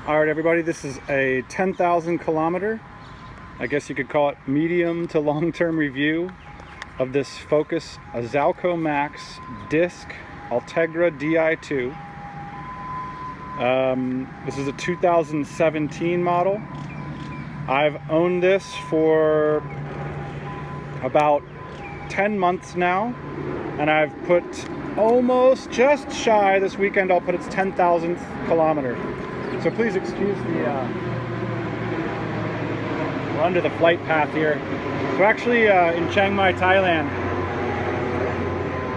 All right, everybody, this is a 10,000 kilometer, I guess you could call it medium to long-term review of this Focus Izalco Max disc Ultegra Di2. This is a 2017 model. I've owned this for about 10 months now, and I've put almost just shy this weekend. I'll put its 10,000th kilometer. So please excuse the, we're under the flight path here. We're actually in Chiang Mai, Thailand.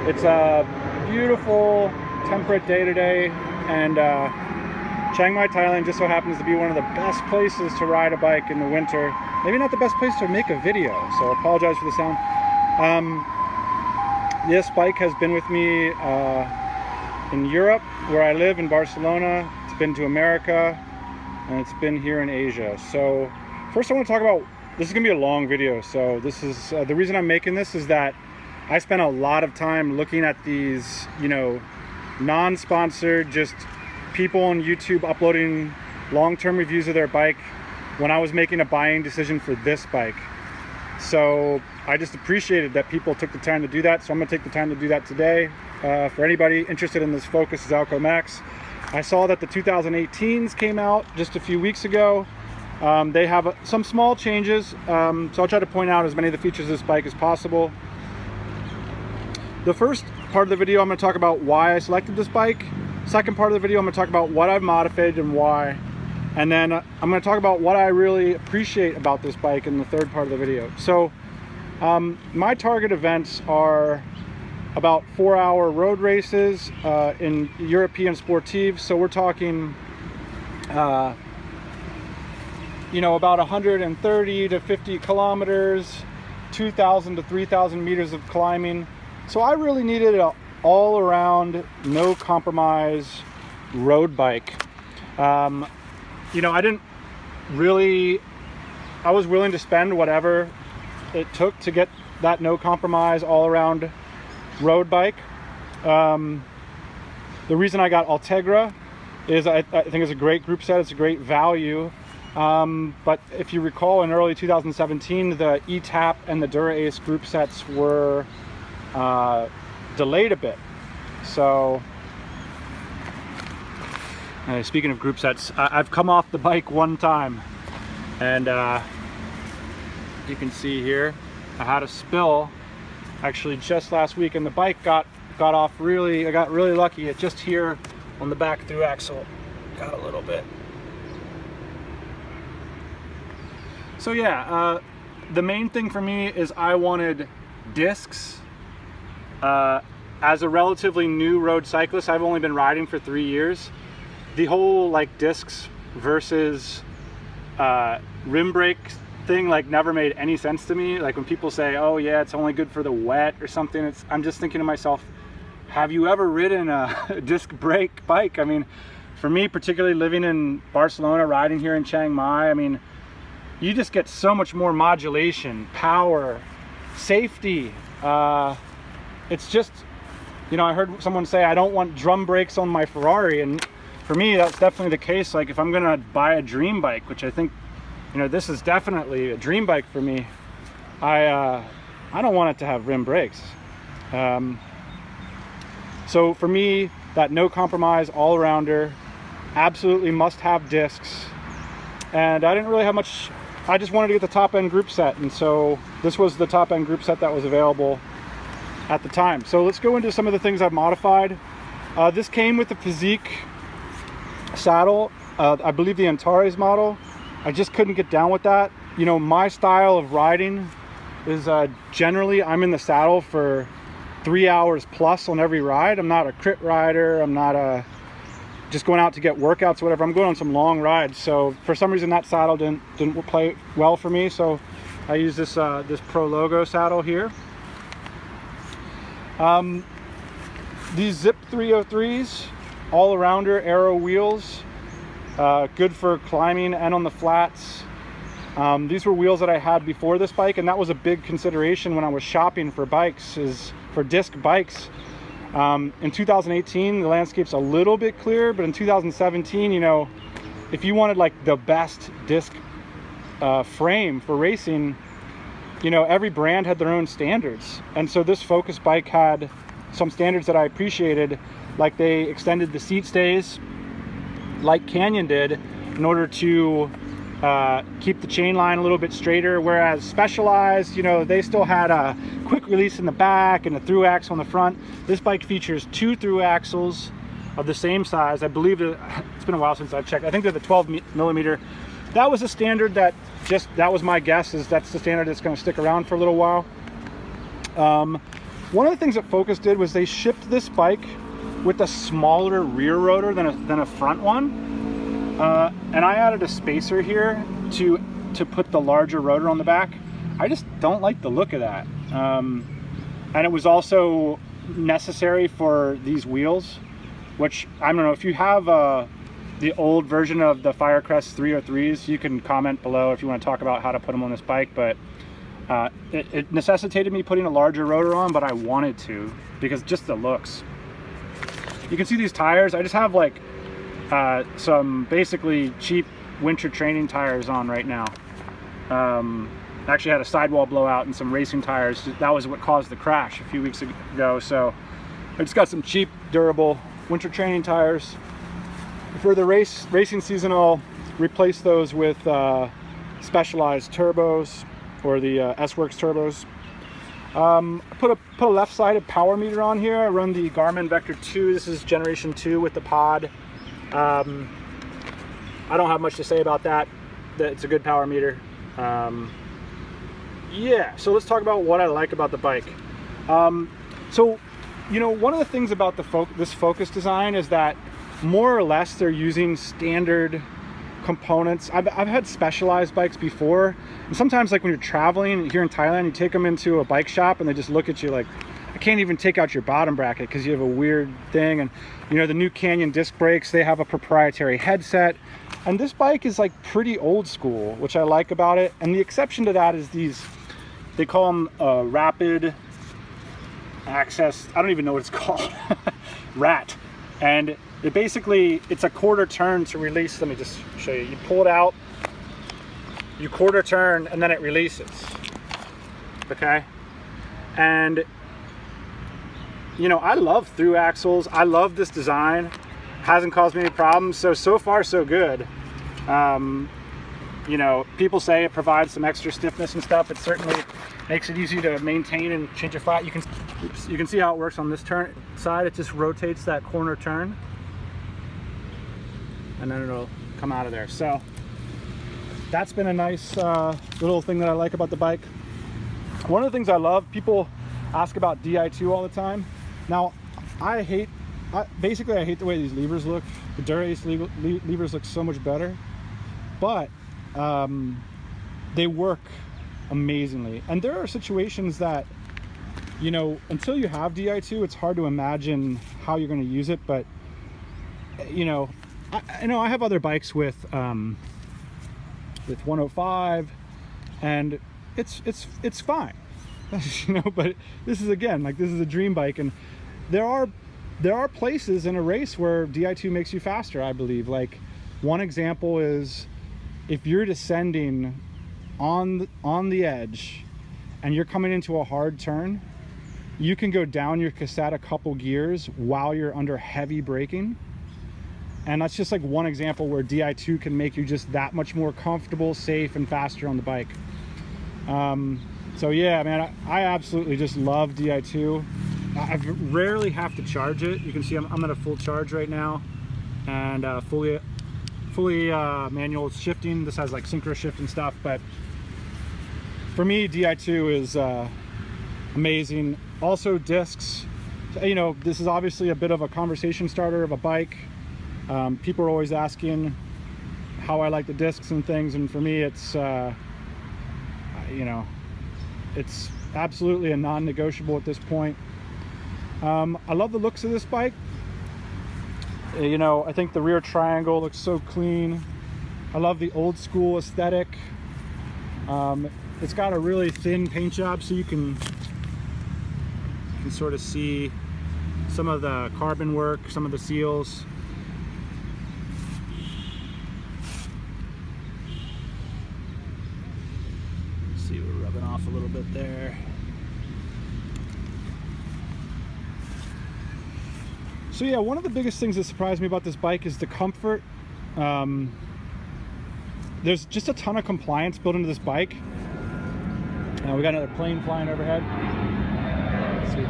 It's a beautiful temperate day today, and Chiang Mai, Thailand just so happens to be one of the best places to ride a bike in the winter. Maybe not the best place to make a video, so I apologize for the sound. This bike has been with me in Europe, where I live in Barcelona. It's been to America, and it's been here in Asia. So first I want to talk about, this is going to be a long video, so this is, the reason I'm making this is that I spent a lot of time looking at these, you know, non-sponsored, just people on YouTube uploading long-term reviews of their bike when I was making a buying decision for this bike. So I just appreciated that people took the time to do that, so I'm going to take the time to do that today. For anybody interested in this Focus Izalco Max, I saw that the 2018s came out just a few weeks ago. They have some small changes, so I'll try to point out as many of the features of this bike as possible. The first part of the video, I'm going to talk about why I selected this bike. Second part of the video, I'm going to talk about what I've modified and why. And then I'm going to talk about what I really appreciate about this bike in the third part of the video. So my target events are about 4-hour road races in European Sportives. So we're talking, you know, about 130 to 50 kilometers, 2,000 to 3,000 meters of climbing. So I really needed an all-around, no compromise road bike. You know, I was willing to spend whatever it took to get that no compromise all-around road bike. The reason I got Ultegra is I think it's a great group set, it's a great value. But if you recall, in early 2017, the ETAP and the Dura-Ace group sets were delayed a bit. So speaking of group sets, I've come off the bike one time, and you can see here I had a spill actually just last week, and the bike got off really, I got really lucky. It just here on the back through axle got a little bit. So yeah, the main thing for me is I wanted discs. As a relatively new road cyclist, I've only been riding for 3 years. The whole like discs versus rim brake thing like never made any sense to me. Like when people say, oh yeah, it's only good for the wet or something, I'm just thinking to myself, have you ever ridden a disc brake bike? I mean, for me, particularly living in Barcelona, riding here in Chiang Mai, I mean, you just get so much more modulation, power, safety. It's just, you know, I heard someone say, I don't want drum brakes on my Ferrari, and for me, that's definitely the case. Like if I'm gonna buy a dream bike, which I think, you know, this is definitely a dream bike for me, I don't want it to have rim brakes. So for me, that no compromise all-arounder, absolutely must have discs. And I didn't really have much, I just wanted to get the top end group set, and so this was the top end group set that was available at the time. So let's go into some of the things I've modified. This came with the Physique saddle, I believe the Antares model. I just couldn't get down with that. You know, my style of riding is generally I'm in the saddle for 3 hours plus on every ride. I'm not a crit rider, I'm not just going out to get workouts or whatever. I'm going on some long rides, so for some reason that saddle didn't play well for me, so I use this this Pro Logo saddle here. These Zip 303s, all-arounder aero wheels, good for climbing and on the flats. These were wheels that I had before this bike, and that was a big consideration when I was shopping for bikes, is for disc bikes. In 2018, the landscape's a little bit clearer, but in 2017, you know, if you wanted like the best disc frame for racing, you know, every brand had their own standards. And so this Focus bike had some standards that I appreciated, like they extended the seat stays like Canyon did in order to keep the chain line a little bit straighter, whereas Specialized, you know, they still had a quick release in the back and a through axle on the front. This bike features 2 through axles of the same size. I believe it's been a while since I've checked. I think they're the 12 millimeter. That was a standard that that was my guess, is that's the standard that's going to stick around for a little while. One of the things that Focus did was they shipped this bike with a smaller rear rotor than a front one, and I added a spacer here to put the larger rotor on the back. I just don't like the look of that, and it was also necessary for these wheels, which I don't know if you have the old version of the Firecrest 303s. You can comment below if you want to talk about how to put them on this bike, but it necessitated me putting a larger rotor on, but I wanted to because just the looks. You can see these tires. I just have like some basically cheap winter training tires on right now. I actually had a sidewall blowout and some racing tires. That was what caused the crash a few weeks ago. So I just got some cheap, durable winter training tires. For the racing season, I'll replace those with Specialized turbos, or the S-Works turbos. Put a left-sided power meter on here. I run the Garmin Vector 2. This is generation 2 with the pod. I don't have much to say about that. It's a good power meter. Yeah, so let's talk about what I like about the bike. So, you know, one of the things about this Focus design is that more or less they're using standard components. I've had Specialized bikes before, and sometimes like when you're traveling here in Thailand, you take them into a bike shop and they just look at you like, I can't even take out your bottom bracket because you have a weird thing. And you know, the new Canyon disc brakes, they have a proprietary headset, and this bike is like pretty old school, which I like about it. And the exception to that is these, they call them rapid access, I don't even know what it's called, RAT. And it basically, it's a quarter turn to release. Let me just show you. You pull it out, you quarter turn, and then it releases. Okay? And, you know, I love through axles. I love this design. Hasn't caused me any problems. So far, so good. You know, people say it provides some extra stiffness and stuff. It certainly makes it easy to maintain and change your flat. You can see how it works on this turn side. It just rotates that corner turn, and then it'll come out of there. So that's been a nice little thing that I like about the bike. One of the things I love, people ask about Di2 all the time. Now, I hate the way these levers look. The Dura-Ace levers look so much better, but they work amazingly. And there are situations that, you know, until you have Di2, it's hard to imagine how you're going to use it. But you know, I have other bikes with 105, and it's fine, you know. But this is, again, like, this is a dream bike, and there are places in a race where Di2 makes you faster, I believe. Like, one example is if you're descending on the edge and you're coming into a hard turn, you can go down your cassette a couple gears while you're under heavy braking. And that's just like one example where Di2 can make you just that much more comfortable, safe, and faster on the bike. So yeah, man, I absolutely just love Di2. I rarely have to charge it. You can see I'm at a full charge right now, and fully manual shifting. This has like synchro shift and stuff, but for me, Di2 is amazing. Also, discs. You know, this is obviously a bit of a conversation starter of a bike. People are always asking how I like the discs and things, and for me, it's you know, it's absolutely a non-negotiable at this point. I love the looks of this bike. You know, I think the rear triangle looks so clean. I love the old school aesthetic. It's got a really thin paint job, so you can sort of see some of the carbon work, some of the seals. off a little bit there. So yeah, one of the biggest things that surprised me about this bike is the comfort. There's just a ton of compliance built into this bike. We got another plane flying overhead. Let's see.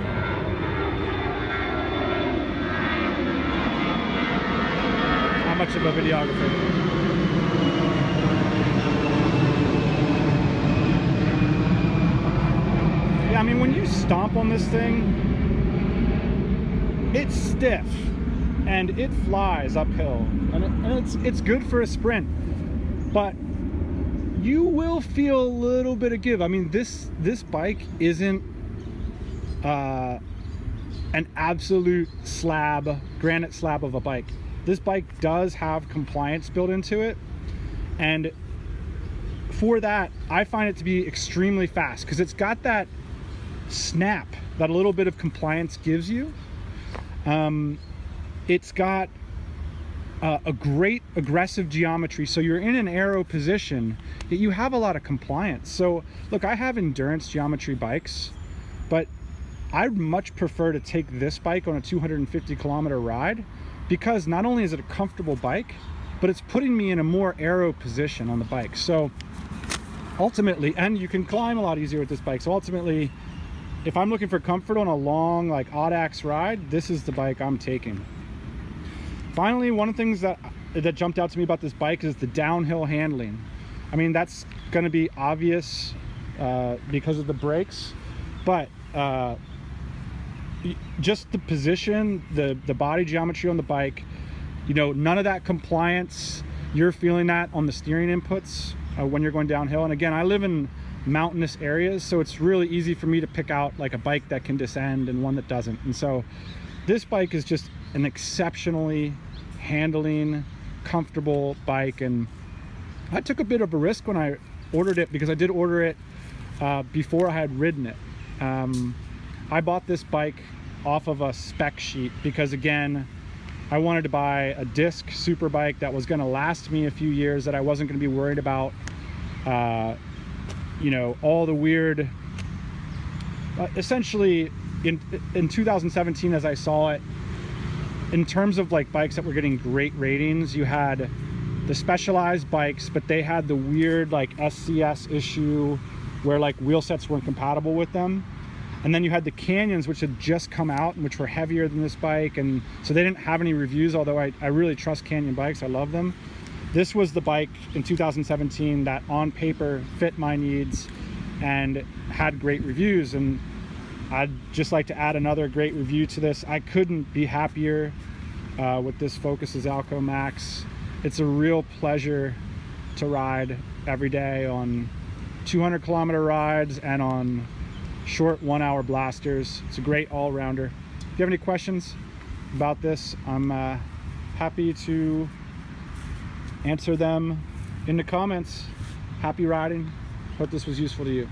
Not much of a videographer. Yeah, I mean, when you stomp on this thing, it's stiff and it flies uphill, and it's good for a sprint, but you will feel a little bit of give. I mean, this bike isn't an absolute granite slab of a bike. This bike does have compliance built into it, and for that I find it to be extremely fast because it's got that snap that a little bit of compliance gives you. It's got a great aggressive geometry, so you're in an aero position, yet you have a lot of compliance. So look, I have endurance geometry bikes, but I'd much prefer to take this bike on a 250 kilometer ride because not only is it a comfortable bike, but it's putting me in a more aero position on the bike. So ultimately, and you can climb a lot easier with this bike, so ultimately, if I'm looking for comfort on a long, like odd-axe ride, this is the bike I'm taking. Finally, one of the things that jumped out to me about this bike is the downhill handling. I mean, that's going to be obvious because of the brakes, but just the position, the body geometry on the bike, you know, none of that compliance. You're feeling that on the steering inputs when you're going downhill. And again, I live in mountainous areas, so it's really easy for me to pick out like a bike that can descend and one that doesn't. And so this bike is just an exceptionally handling, comfortable bike. And I took a bit of a risk when I ordered it because I did order it before I had ridden it. I bought this bike off of a spec sheet because, again, I wanted to buy a disc super bike that was going to last me a few years, that I wasn't going to be worried about you know, all the weird essentially in 2017, as I saw it, in terms of like bikes that were getting great ratings, you had the Specialized bikes, but they had the weird like SCS issue where like wheel sets weren't compatible with them. And then you had the Canyons, which had just come out and which were heavier than this bike, and so they didn't have any reviews, although I really trust Canyon bikes. I love them. This was the bike in 2017 that on paper fit my needs and had great reviews, and I'd just like to add another great review to this. I couldn't be happier with this Focus Izalco Max. It's a real pleasure to ride every day on 200-kilometer rides and on short 1-hour blasters. It's a great all-rounder. If you have any questions about this, I'm happy to answer them in the comments. Happy riding. Hope this was useful to you.